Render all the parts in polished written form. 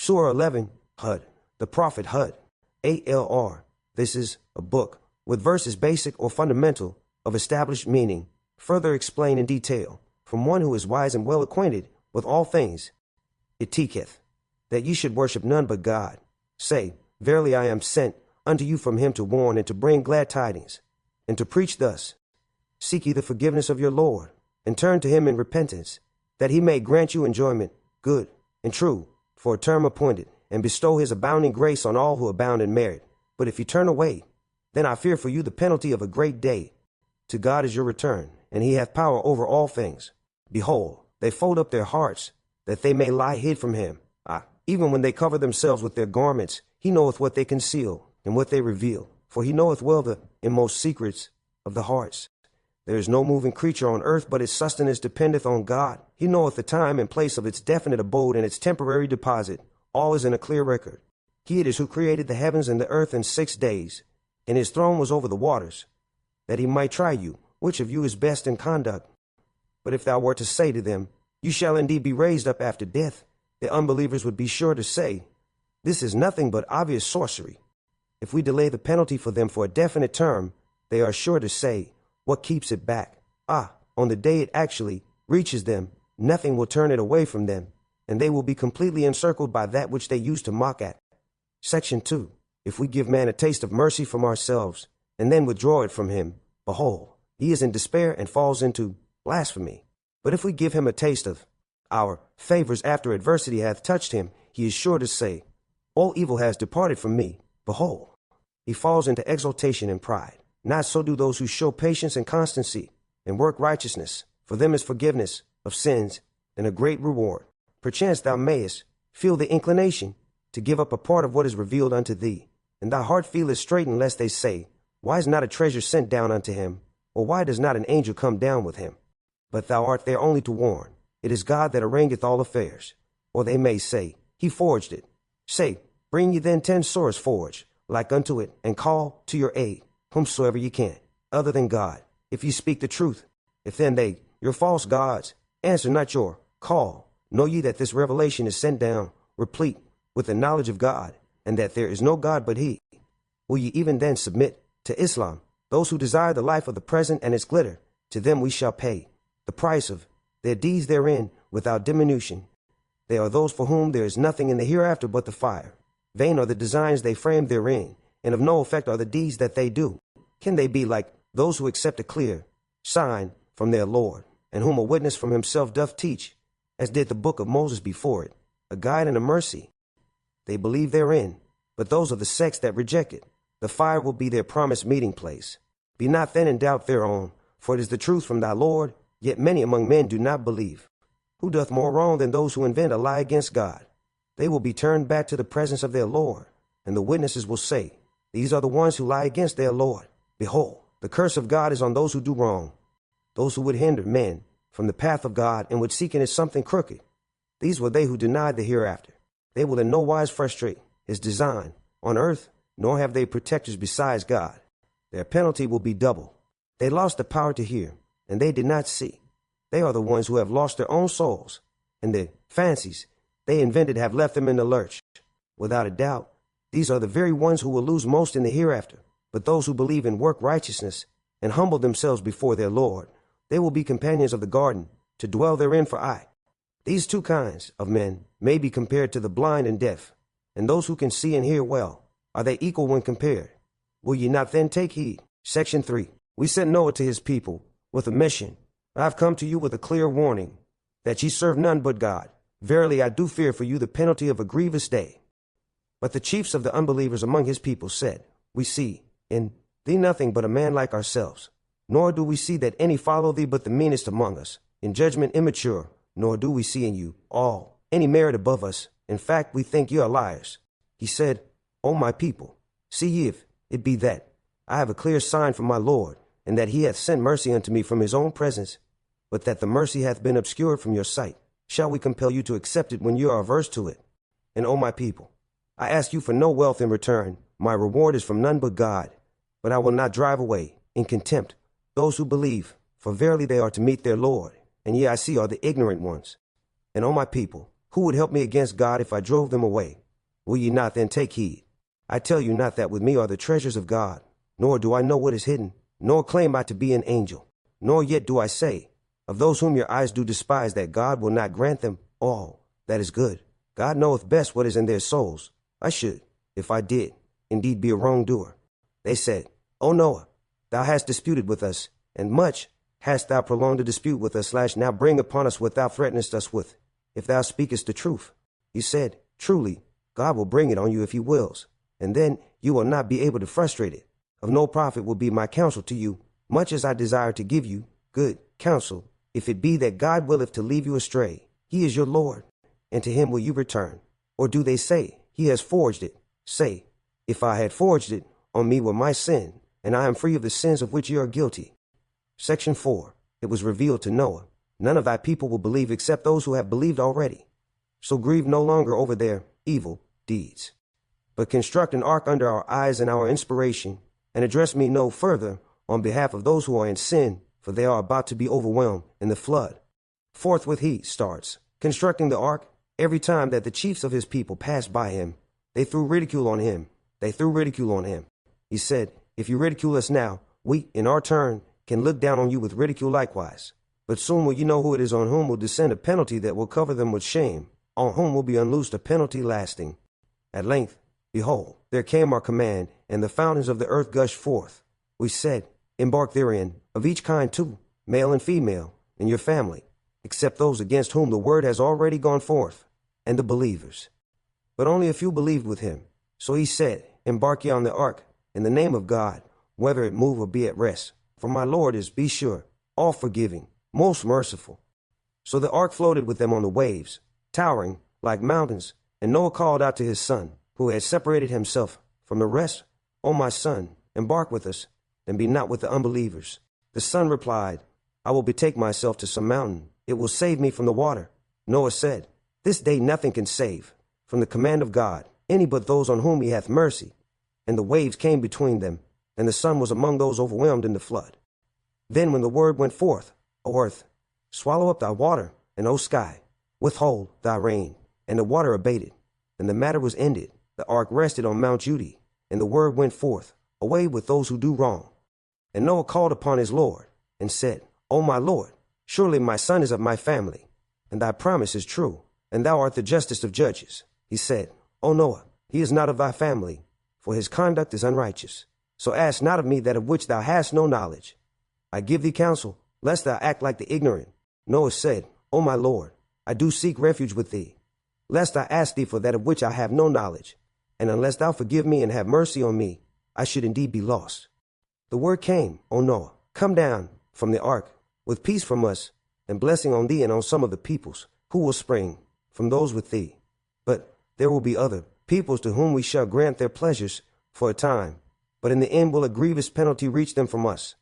Surah 11, Hud, the Prophet Hud, ALR. This is a book with verses basic or fundamental of established meaning, further explained in detail, from one who is wise and well acquainted with all things. It teacheth that ye should worship none but God. Say, verily I am sent unto you from him to warn and to bring glad tidings, and to preach thus. Seek ye the forgiveness of your Lord, and turn to him in repentance, that he may grant you enjoyment, good and true, for a term appointed, and bestow his abounding grace on all who abound in merit. But if you turn away, then I fear for you the penalty of a great day. To God is your return, and he hath power over all things. Behold, they fold up their hearts, that they may lie hid from him. Even when they cover themselves with their garments, he knoweth what they conceal, and what they reveal. For he knoweth well the inmost secrets of the hearts. There is no moving creature on earth, but its sustenance dependeth on God. He knoweth the time and place of its definite abode and its temporary deposit. All is in a clear record. He it is who created the heavens and the earth in 6 days, and his throne was over the waters, that he might try you, which of you is best in conduct. But if thou wert to say to them, you shall indeed be raised up after death, the unbelievers would be sure to say, this is nothing but obvious sorcery. If we delay the penalty for them for a definite term, they are sure to say, what keeps it back? On the day it actually reaches them, nothing will turn it away from them, and they will be completely encircled by that which they used to mock at. Section 2. If we give man a taste of mercy from ourselves, and then withdraw it from him, behold, he is in despair and falls into blasphemy. But if we give him a taste of our favors after adversity hath touched him, he is sure to say, all evil has departed from me. Behold, he falls into exaltation and pride. Not so do those who show patience and constancy, and work righteousness. For them is forgiveness of sins, and a great reward. Perchance thou mayest feel the inclination to give up a part of what is revealed unto thee, and thy heart feeleth straitened lest they say, why is not a treasure sent down unto him, or why does not an angel come down with him? But thou art there only to warn. It is God that arrangeth all affairs. Or they may say, he forged it. Say, bring ye then 10 swords forged, like unto it, and call to your aid whomsoever ye can, other than God, if ye speak the truth. If then they, your false gods, answer not your call, know ye that this revelation is sent down, replete with the knowledge of God, and that there is no God but he. Will ye even then submit to Islam? Those who desire the life of the present and its glitter, to them we shall pay the price of their deeds therein without diminution. They are those for whom there is nothing in the hereafter but the fire. Vain are the designs they frame therein, and of no effect are the deeds that they do. Can they be like those who accept a clear sign from their Lord, and whom a witness from himself doth teach, as did the book of Moses before it, a guide and a mercy? They believe therein, but those of the sects that reject it, the fire will be their promised meeting place. Be not then in doubt thereon, for it is the truth from thy Lord, yet many among men do not believe. Who doth more wrong than those who invent a lie against God? They will be turned back to the presence of their Lord, and the witnesses will say, these are the ones who lie against their Lord. Behold, the curse of God is on those who do wrong, those who would hinder men from the path of God and would seek in it something crooked. These were they who denied the hereafter. They will in no wise frustrate his design on earth, nor have they protectors besides God. Their penalty will be double. They lost the power to hear, and they did not see. They are the ones who have lost their own souls, and the fancies they invented have left them in the lurch. Without a doubt, these are the very ones who will lose most in the hereafter. But those who believe in work righteousness and humble themselves before their Lord, they will be companions of the garden, to dwell therein for aye. These two kinds of men may be compared to the blind and deaf, and those who can see and hear well. Are they equal when compared? Will ye not then take heed? Section 3. We sent Noah to his people with a mission. I have come to you with a clear warning, that ye serve none but God. Verily I do fear for you the penalty of a grievous day. But the chiefs of the unbelievers among his people said, we see in thee nothing but a man like ourselves, nor do we see that any follow thee but the meanest among us, in judgment immature, nor do we see in you all any merit above us. In fact, we think ye are liars. He said, O my people, see ye if it be that I have a clear sign from my Lord, and that he hath sent mercy unto me from his own presence, but that the mercy hath been obscured from your sight. Shall we compel you to accept it when you are averse to it? And O my people, I ask you for no wealth in return. My reward is from none but God. But I will not drive away, in contempt, those who believe, for verily they are to meet their Lord, and ye I see are the ignorant ones. And O my people, Who would help me against God if I drove them away? Will ye not then take heed? I tell you not that with me are the treasures of God, nor do I know what is hidden, nor claim I to be an angel, nor yet do I say, of those whom your eyes do despise, that God will not grant them all that is good. God knoweth best what is in their souls. I should, if I did, indeed be a wrongdoer. They said, O Noah, thou hast disputed with us, and much hast thou prolonged a dispute with us, / now bring upon us what thou threatenest us with, if thou speakest the truth. He said, Truly, God will bring it on you if he wills, and then you will not be able to frustrate it. Of no profit will be my counsel to you, much as I desire to give you good counsel, if it be that God willeth to leave you astray. He is your Lord, and to him will you return. Or do they say, he has forged it? Say, if I had forged it, on me were my sin, and I am free of the sins of which you are guilty. Section 4. It was revealed to Noah, none of thy people will believe except those who have believed already. So grieve no longer over their evil deeds, but construct an ark under our eyes and our inspiration, and address me no further on behalf of those who are in sin, for they are about to be overwhelmed in the flood. Forthwith he starts constructing the ark. Every time that the chiefs of his people passed by him, they threw ridicule on him. He said, if you ridicule us now, we, in our turn, can look down on you with ridicule likewise. But soon will you know who it is on whom will descend a penalty that will cover them with shame, on whom will be unloosed a penalty lasting. At length, behold, there came our command, and the fountains of the earth gushed forth. We said, embark therein, of each kind too, male and female, in your family, except those against whom the word has already gone forth, and the believers. But only a few believed with him. So he said, embark ye on the ark, in the name of God, whether it move or be at rest. For my Lord is, be sure, all forgiving, most merciful. So the ark floated with them on the waves, towering like mountains, and Noah called out to his son, who had separated himself from the rest, O my son, embark with us, and be not with the unbelievers. The son replied, I will betake myself to some mountain. It will save me from the water. Noah said, this day nothing can save, from the command of God, any but those on whom he hath mercy. And the waves came between them, and the son was among those overwhelmed in the flood. Then when the word went forth, O earth, swallow up thy water, and O sky, withhold thy rain. And the water abated, and the matter was ended. The ark rested on Mount Judah, and the word went forth, away with those who do wrong. And Noah called upon his Lord, and said, O my Lord, surely my son is of my family, and thy promise is true, and thou art the justest of judges. He said, O Noah, he is not of thy family, for his conduct is unrighteous. So ask not of me that of which thou hast no knowledge. I give thee counsel, lest thou act like the ignorant. Noah said, O my Lord, I do seek refuge with thee, lest I ask thee for that of which I have no knowledge. And unless thou forgive me and have mercy on me, I should indeed be lost. The word came, O Noah, come down from the ark, with peace from us, and blessing on thee and on some of the peoples, who will spring from those with thee. But there will be other peoples to whom we shall grant their pleasures for a time, but in the end will a grievous penalty reach them from us.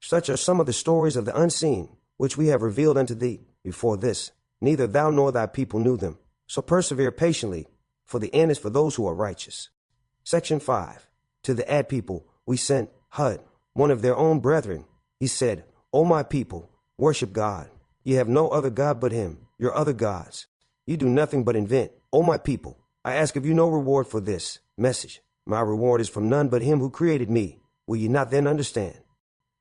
Such are some of the stories of the unseen, which we have revealed unto thee before this. Neither thou nor thy people knew them. So persevere patiently, for the end is for those who are righteous. Section 5. To the Ad people we sent Hud, one of their own brethren. He said, O my people, worship God. Ye have no other God but him, your other gods. You do nothing but invent. O my people, I ask of you no reward for this message. My reward is from none but him who created me. Will ye not then understand?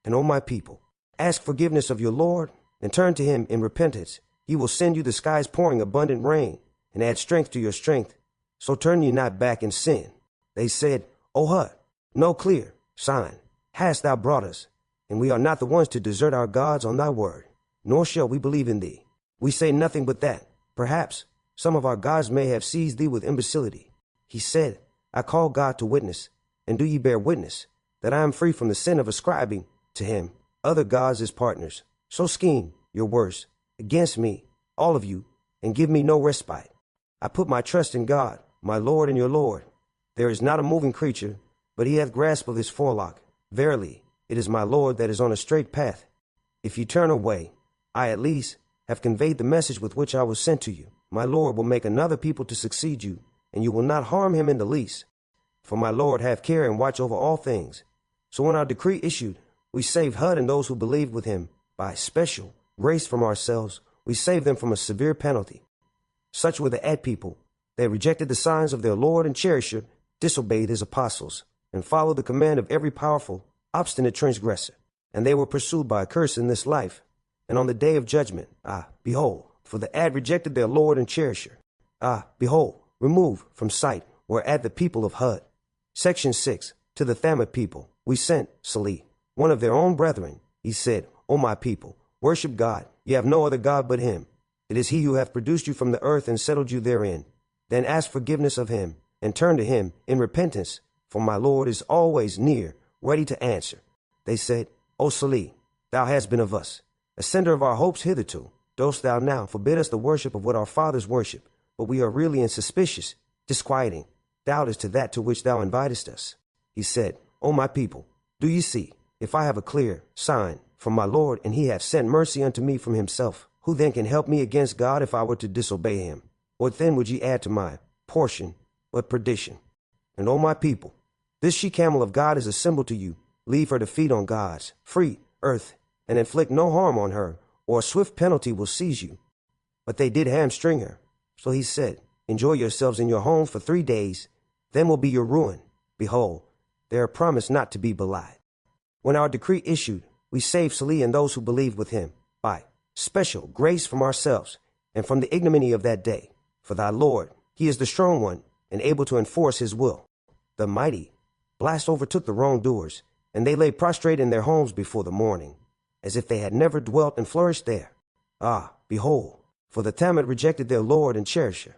And O my people, ask forgiveness of your Lord, and turn to him in repentance. He will send you the skies pouring abundant rain, and add strength to your strength. So turn ye not back in sin. They said, O Hud, no clear sign hast thou brought us, and we are not the ones to desert our gods on thy word, nor shall we believe in thee. We say nothing but that, perhaps, some of our gods may have seized thee with imbecility. He said, I call God to witness, and do ye bear witness, that I am free from the sin of ascribing to him other gods as partners. So scheme your worst against me, all of you, and give me no respite. I put my trust in God, my Lord and your Lord. There is not a moving creature, but he hath grasp of his forelock. Verily, it is my Lord that is on a straight path. If you turn away, I at least have conveyed the message with which I was sent to you. My Lord will make another people to succeed you, and you will not harm him in the least. For my Lord hath care and watch over all things. So when our decree issued, we saved Hud and those who believed with him by special grace from ourselves. We saved them from a severe penalty. Such were the Ad people. They rejected the signs of their Lord and cherisher, disobeyed his apostles, and followed the command of every powerful, obstinate transgressor. And they were pursued by a curse in this life, and on the day of judgment. Behold, for the Ad rejected their Lord and cherisher. Behold, removed from sight were Ad the people of Hud. Section 6. To the Thamud people, we sent Salih, one of their own brethren. He said, O my people, worship God. You have no other God but him. It is he who hath produced you from the earth and settled you therein. Then ask forgiveness of him, and turn to him in repentance, for my Lord is always near, ready to answer. They said, O Salih, thou hast been of us, a sender of our hopes hitherto. Dost thou now forbid us the worship of what our fathers worship? But we are really insuspicious, disquieting, doubt as to that to which thou invitest us. He said, O my people, do ye see, if I have a clear sign from my Lord, and he hath sent mercy unto me from himself, who then can help me against God if I were to disobey him? What then would ye add to my portion but perdition? And O my people, this she-camel of God is a symbol to you. Leave her to feed on God's free earth, and inflict no harm on her, or a swift penalty will seize you. But they did hamstring her. So he said, enjoy yourselves in your homes for 3 days, then will be your ruin. Behold, they are promised not to be belied. When our decree issued, we saved Salih and those who believed with him, by special grace from ourselves, and from the ignominy of that day. For thy Lord, he is the strong one, and able to enforce his will. The mighty blast overtook the wrongdoers, and they lay prostrate in their homes before the morning, as if they had never dwelt and flourished there. Behold, for the Thamud rejected their Lord and cherisher.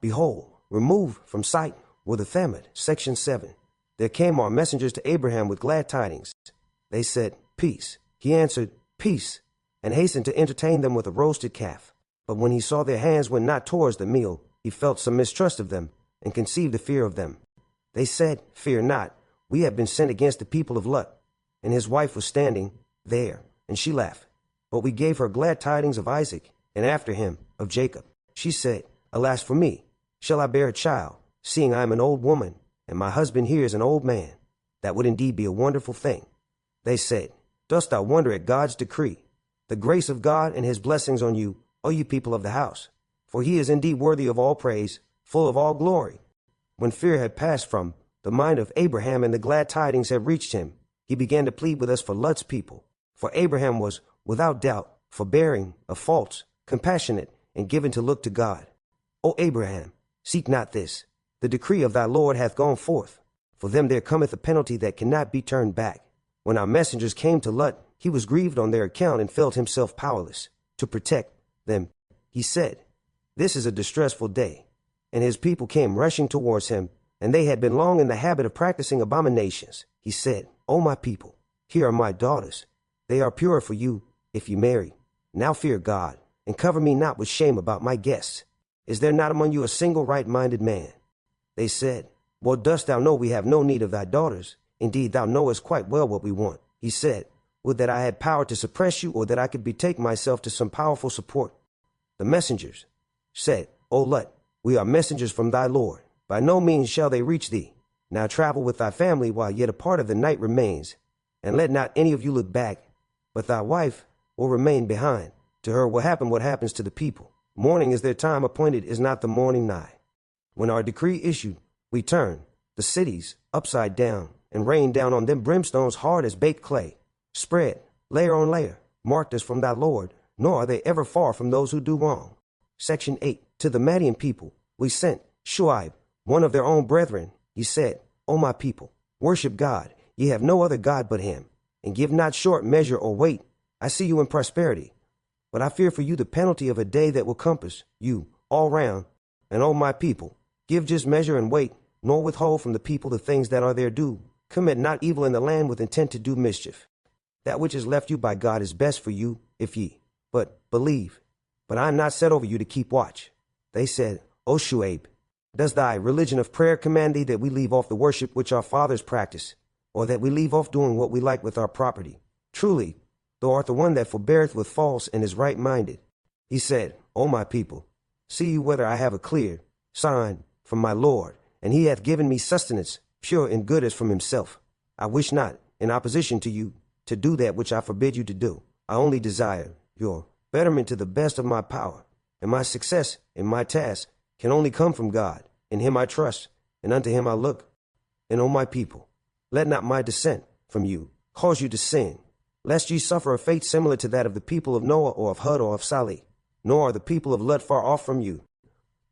Behold, removed from sight were the Thamud. Section 7. There came our messengers to Abraham with glad tidings. They said, Peace. He answered, Peace, and hastened to entertain them with a roasted calf. But when he saw their hands went not towards the meal, he felt some mistrust of them, and conceived a fear of them. They said, Fear not, we have been sent against the people of Lut. And his wife was standing there, and she laughed. But we gave her glad tidings of Isaac, and after him of Jacob. She said, Alas for me, shall I bear a child, seeing I am an old woman, and my husband here is an old man? That would indeed be a wonderful thing. They said, Dost thou wonder at God's decree? The grace of God and his blessings on you, O you people of the house. For he is indeed worthy of all praise, full of all glory. When fear had passed from the mind of Abraham and the glad tidings had reached him, he began to plead with us for Lut's people. For Abraham was, without doubt, forbearing of faults, compassionate, and given to look to God. O Abraham, seek not this. The decree of thy Lord hath gone forth. For them there cometh a penalty that cannot be turned back. When our messengers came to Lut, he was grieved on their account and felt himself powerless to protect them. He said, This is a distressful day. And his people came rushing towards him, and they had been long in the habit of practicing abominations. He said, O my people, here are my daughters. They are pure for you, if you marry. Now fear God, and cover me not with shame about my guests. Is there not among you a single right-minded man? They said, Well, dost thou know we have no need of thy daughters? Indeed, thou knowest quite well what we want. He said, Would that I had power to suppress you, or that I could betake myself to some powerful support. The messengers said, O Lut, we are messengers from thy Lord. By no means shall they reach thee. Now travel with thy family while yet a part of the night remains, and let not any of you look back, but thy wife will remain behind. To her will happen what happens to the people. Morning is their time appointed, is not the morning nigh. When our decree issued, we turned the cities upside down, and rained down on them brimstones hard as baked clay, spread layer on layer, marked as from thy Lord, nor are they ever far from those who do wrong. Section 8. To the Madian people, we sent Shuaib, one of their own brethren. He said, O my people, worship God. Ye have no other God but him, and give not short measure or weight. I see you in prosperity, but I fear for you the penalty of a day that will compass you all round. And O my people, give just measure and weight, nor withhold from the people the things that are their due. Commit not evil in the land with intent to do mischief. That which is left you by God is best for you, if ye but believe. But I am not set over you to keep watch. They said, O Shuaib, does thy religion of prayer command thee that we leave off the worship which our fathers practice, or that we leave off doing what we like with our property? Truly, thou art the one that forbeareth with false and is right-minded. He said, O my people, see you whether I have a clear sign from my Lord, and he hath given me sustenance, pure and good as from himself. I wish not, in opposition to you, to do that which I forbid you to do. I only desire your betterment to the best of my power. and my success in my task can only come from God. In him I trust, and unto him I look. And O my people, let not my descent from you cause you to sin, lest ye suffer a fate similar to that of the people of Noah or of Hud or of Salih, nor are the people of Lut far off from you.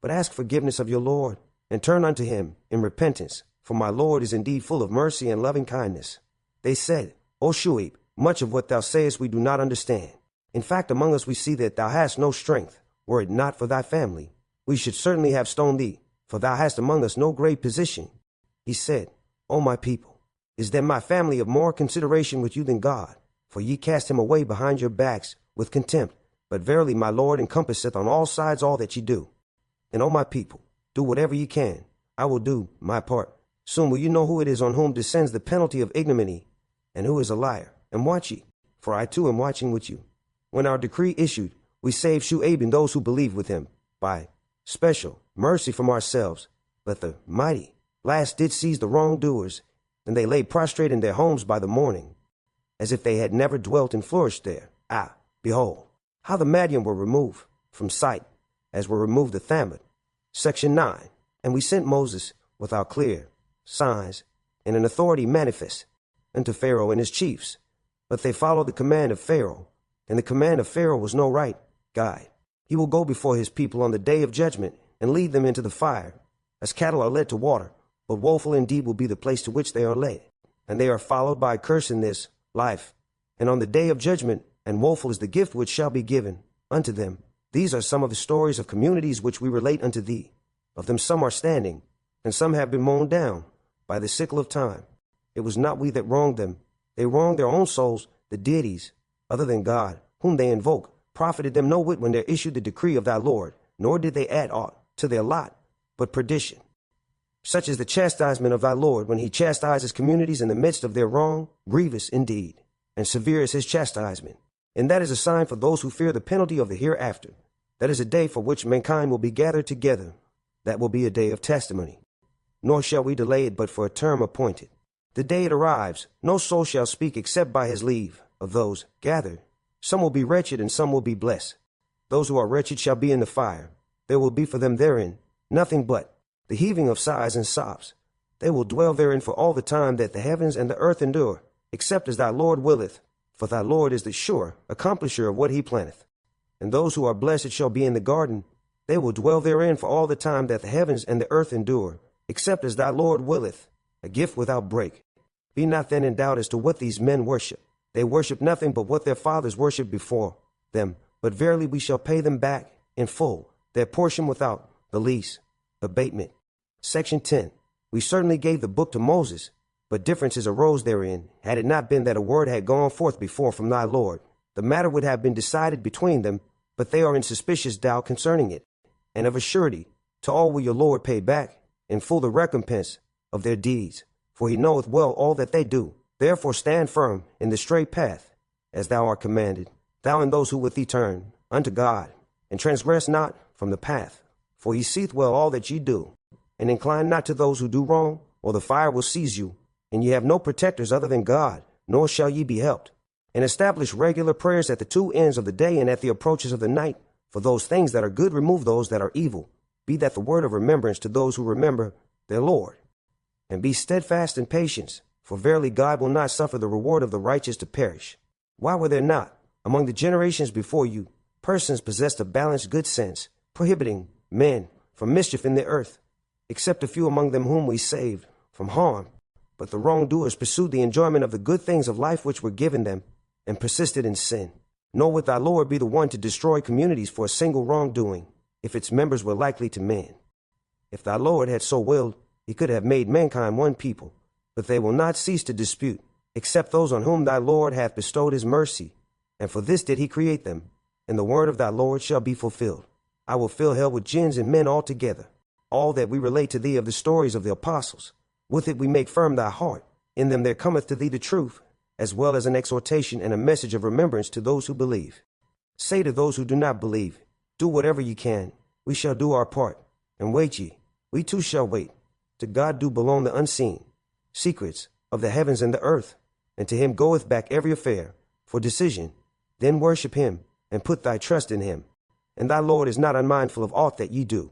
But ask forgiveness of your Lord, and turn unto him in repentance, for my Lord is indeed full of mercy and loving kindness. They said, O Shuaib, much of what thou sayest we do not understand. In fact, among us we see that thou hast no strength. Were it not for thy family, we should certainly have stoned thee, for thou hast among us no great position. He said, O my people, is then my family of more consideration with you than God? For ye cast him away behind your backs with contempt. But verily my Lord encompasseth on all sides all that ye do. And O my people, do whatever ye can. I will do my part. Soon will you know who it is on whom descends the penalty of ignominy, and who is a liar. And watch ye, for I too am watching with you. When our decree issued, we saved Shu'aib and those who believed with him by special mercy from ourselves. But the mighty last did seize the wrongdoers, and they lay prostrate in their homes by the morning, as if they had never dwelt and flourished there. Ah, behold, how the Madian were removed from sight, as were removed the Thamud. Section 9. And we sent Moses with our clear signs and an authority manifest unto Pharaoh and his chiefs. But they followed the command of Pharaoh, and the command of Pharaoh was no right guide. He will go before his people on the day of judgment and lead them into the fire, as cattle are led to water, but woeful indeed will be the place to which they are led. And they are followed by a curse in this life, and on the day of judgment, and woeful is the gift which shall be given unto them. These are some of the stories of communities which we relate unto thee. Of them some are standing, and some have been mown down by the sickle of time. It was not we that wronged them. They wronged their own souls. The deities, other than God, whom they invoke, profited them no whit when there issued the decree of thy Lord, nor did they add aught to their lot, but perdition. Such is the chastisement of thy Lord when he chastises communities in the midst of their wrong, grievous indeed, and severe is his chastisement. And that is a sign for those who fear the penalty of the hereafter. That is a day for which mankind will be gathered together. That will be a day of testimony. Nor shall we delay it but for a term appointed. The day it arrives, no soul shall speak except by his leave of those gathered. Some will be wretched and some will be blessed. Those who are wretched shall be in the fire. There will be for them therein nothing but the heaving of sighs and sobs. They will dwell therein for all the time that the heavens and the earth endure, except as thy Lord willeth. For thy Lord is the sure accomplisher of what he planneth. And those who are blessed shall be in the garden. They will dwell therein for all the time that the heavens and the earth endure, except as thy Lord willeth, a gift without break. Be not then in doubt as to what these men worship. They worship nothing but what their fathers worshipped before them. But verily we shall pay them back in full, their portion without the least abatement. Section 10. We certainly gave the book to Moses, but differences arose therein. Had it not been that a word had gone forth before from thy Lord, the matter would have been decided between them, but they are in suspicious doubt concerning it. And of a surety, to all will your Lord pay back in full the recompense of their deeds, for he knoweth well all that they do. Therefore stand firm in the straight path, as thou art commanded, thou and those who with thee turn unto God, and transgress not from the path. For he seeth well all that ye do, and incline not to those who do wrong, or the fire will seize you, and ye have no protectors other than God, nor shall ye be helped. And establish regular prayers at the two ends of the day and at the approaches of the night. For those things that are good remove those that are evil. Be that the word of remembrance to those who remember their Lord. And be steadfast in patience, for verily God will not suffer the reward of the righteous to perish. Why were there not, among the generations before you, persons possessed of balanced good sense, prohibiting men from mischief in the earth, except a few among them whom we saved from harm? But the wrongdoers pursued the enjoyment of the good things of life which were given them, and persisted in sin. Nor would thy Lord be the one to destroy communities for a single wrongdoing, if its members were likely to man. If thy Lord had so willed, he could have made mankind one people, but they will not cease to dispute, except those on whom thy Lord hath bestowed his mercy. And for this did he create them, and the word of thy Lord shall be fulfilled. I will fill hell with jinns and men altogether. All that we relate to thee of the stories of the apostles, with it we make firm thy heart. In them there cometh to thee the truth, as well as an exhortation and a message of remembrance to those who believe. Say to those who do not believe, do whatever ye can. We shall do our part. And wait ye, we too shall wait. To God do belong the unseen secrets of the heavens and the earth, and to him goeth back every affair for decision. Then worship him, and put thy trust in him, and thy Lord is not unmindful of aught that ye do.